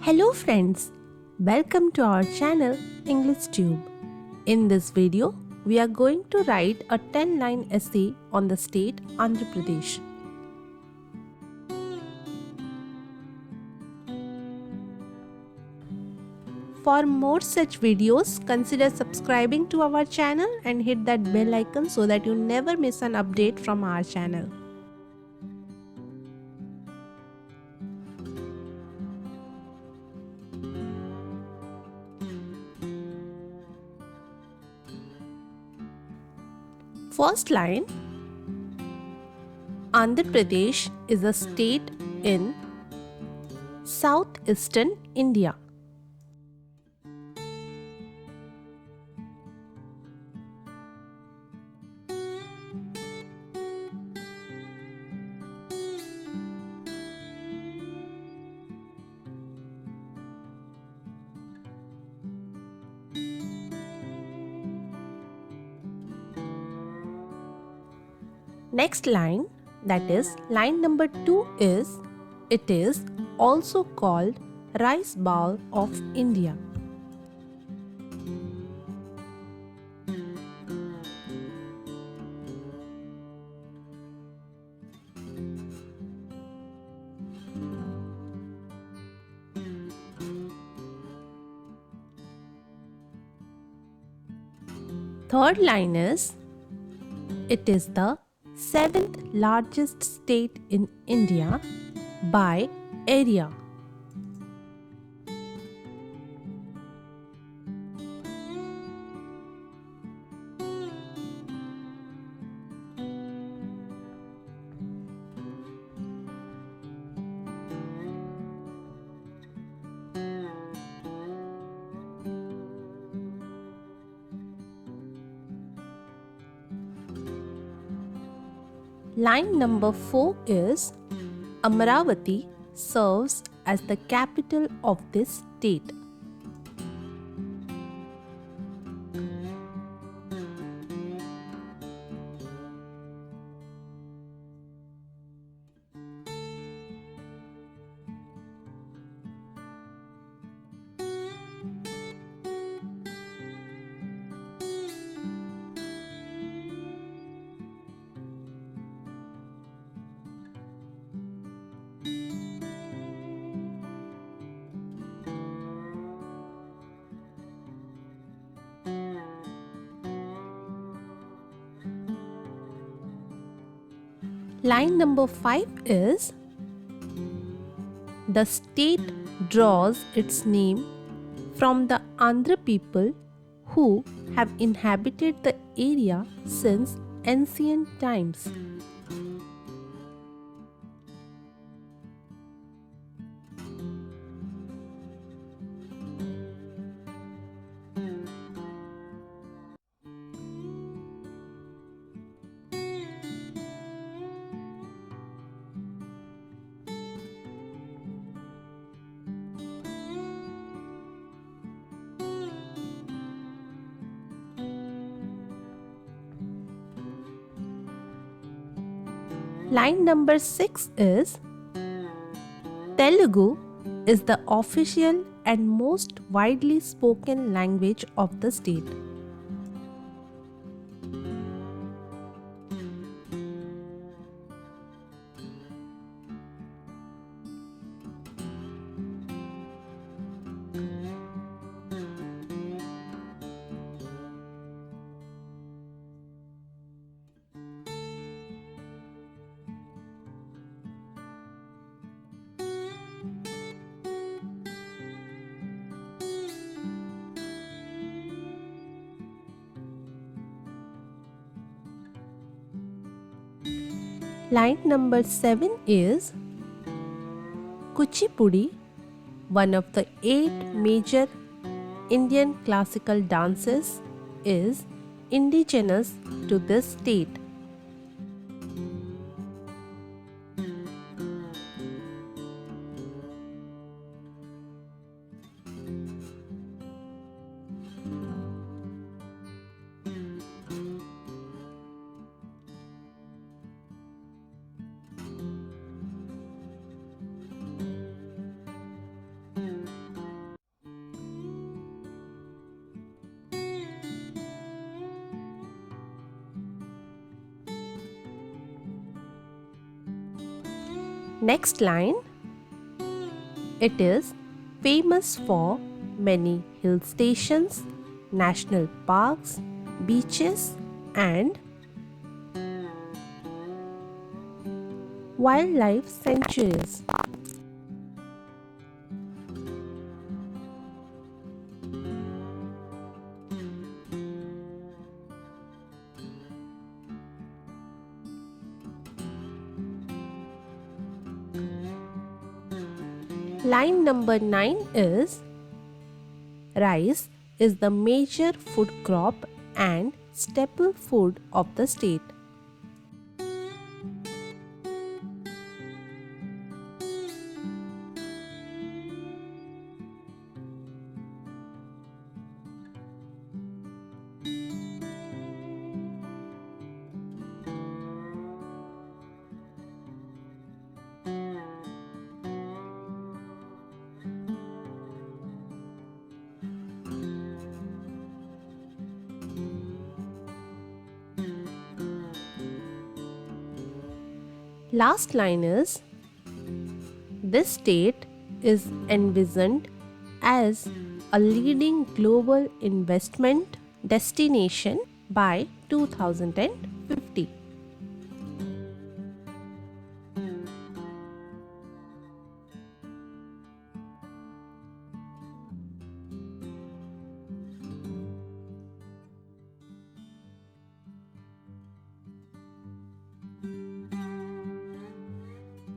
Hello friends, welcome to our channel English Tube. In this video, we are going to write a 10-line essay on the state Andhra Pradesh. For more such videos, consider subscribing to our channel and hit that bell icon so that you never miss an update from our channel. First line, Andhra Pradesh is a state in southeastern India. Next line, that is line number 2 is, it is also called rice bowl of India. Third line is, it is the 7th largest state in India by area. Line number 4 is, Amravati serves as the capital of this state. Line number 5 is, the state draws its name from the Andhra people who have inhabited the area since ancient times. Line number 6 is, Telugu is the official and most widely spoken language of the state. Line number 7 is, Kuchipudi, one of the 8 major Indian classical dances, is indigenous to this state. Next line, it is famous for many hill stations, national parks, beaches, and wildlife sanctuaries. Line number 9 is rice is the major food crop and staple food of the state. Last line is this state is envisioned as a leading global investment destination by 2020.